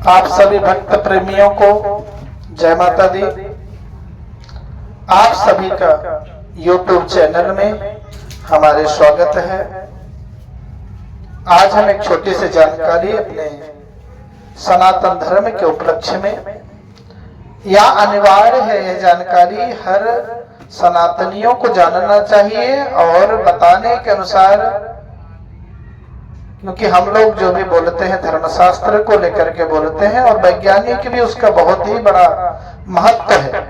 आप सभी भक्त प्रेमियों को जय माता दी। आप सभी का YouTube चैनल में हमारे स्वागत है। आज हम एक छोटी सी जानकारी अपने सनातन धर्म के उपलक्ष्य में, या अनिवार्य है यह जानकारी हर सनातनियों को जानना चाहिए और बताने के अनुसार, क्योंकि हम लोग जो भी बोलते हैं धर्मशास्त्र को लेकर के बोलते हैं और वैज्ञानिक भी उसका बहुत ही बड़ा महत्व है।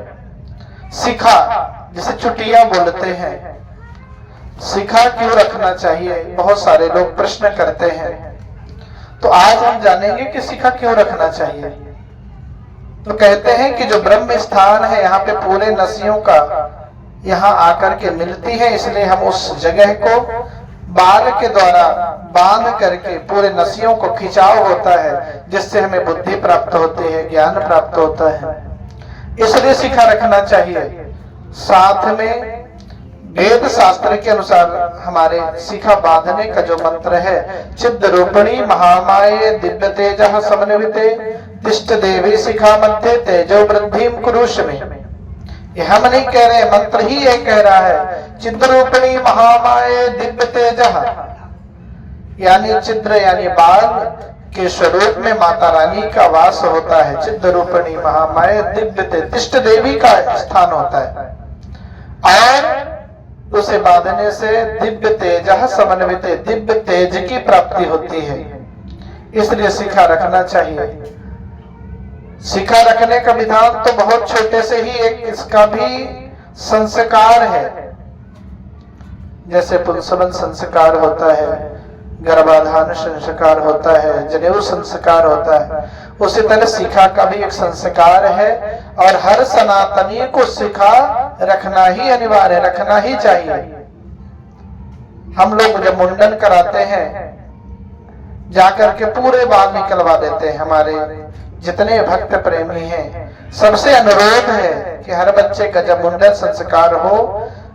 शिखा जिसे चुटिया बोलते हैं, शिखा क्यों रखना चाहिए, बहुत सारे लोग प्रश्न करते हैं। तो आज हम जानेंगे कि शिखा क्यों रखना चाहिए। तो कहते हैं कि जो ब्रह्म स्थान है यहाँ पे पूरे नसियों का यहाँ आकर के मिलती है, इसलिए हम उस जगह को बाल के द्वारा बांध करके पूरे नसियों को खिंचाव होता है, जिससे हमें बुद्धि प्राप्त होती है, ज्ञान प्राप्त होता है। इसलिए शिखा रखना चाहिए। साथ में वेद शास्त्र के अनुसार हमारे शिखा बांधने का जो मंत्र है, चिद्ध रूपिणी महामाये दिव्य तेजः समन्विते तिष्ठ देवी शिखा मध्य तेजो वृद्धि कुरुष्मे। ये हम नहीं कह रहे, मंत्र ही ये कह रहा है। चिद्र रूपिणी महामाये दिव्य तेजः, यानी चिद्र यानी बाल के स्वरूप में माता रानी का वास होता है। चिद्र रूपिणी महामाये दिव्य तिष्ठ देवी का स्थान होता है, और उसे बांधने से दिव्य तेजः समन्वित दिव्य तेज की प्राप्ति होती है। इसलिए शिखा रखना चाहिए। शिखा रखने का विधान तो बहुत छोटे से ही एक इसका भी संस्कार है। जैसे पुंसवन संस्कार होता है, गर्भाधान संस्कार होता है, जनेऊ संस्कार होता है, उसी तरह शिखा का भी एक संस्कार है। और हर सनातनी को शिखा रखना ही अनिवार्य, रखना ही चाहिए। हम लोग जब मुंडन कराते हैं जाकर के पूरे बाल निकलवा देते हैं। हमारे जितने भक्त प्रेमी हैं सबसे अनुरोध है कि हर बच्चे का जब मुंडन संस्कार हो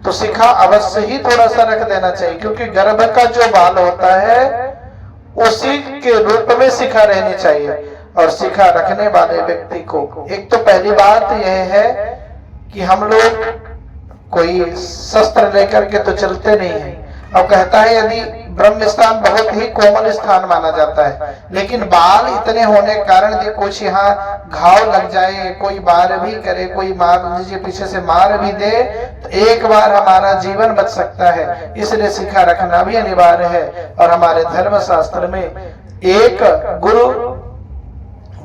तो शिखा अवश्य ही थोड़ा सा रख देना चाहिए, क्योंकि गर्भ का जो बाल होता है उसी के रूप में शिखा रहनी चाहिए। और शिखा रखने वाले व्यक्ति को एक तो पहली बात यह है कि हम लोग कोई शस्त्र लेकर के तो चलते नहीं है। और कहता है यदि ब्रह्म स्थान बहुत ही कोमल स्थान माना जाता है, लेकिन बाल इतने होने के कारण यदि कुछ यहाँ घाव लग जाए, कोई वार भी करे, कोई मार लीजिए पीछे से मार भी दे, तो एक बार हमारा जीवन बच सकता है। इसलिए शिखा रखना भी अनिवार्य है। और हमारे धर्म शास्त्र में एक गुरु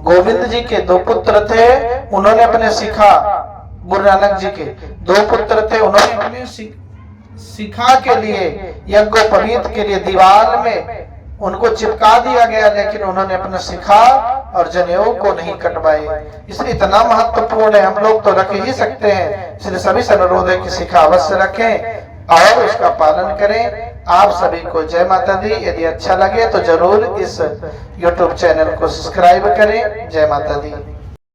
गोविंद जी के दो पुत्र थे, उन्होंने अपने शिखा, गुरु नानक जी के दो पुत्र थे, उन्होंने अपने शिखा के लिए यज्ञोपवीत के लिए दीवार में उनको चिपका दिया गया, लेकिन उन्होंने अपना शिखा और जनेऊ को नहीं कटवाए। इसलिए इतना महत्वपूर्ण है। हम लोग तो रख ही सकते हैं, इसलिए सभी से अनुरोध है कि शिखा अवश्य रखें और उसका पालन करें। आप सभी को जय माता दी। यदि अच्छा लगे तो जरूर इस YouTube चैनल को सब्सक्राइब करें। जय माता दी।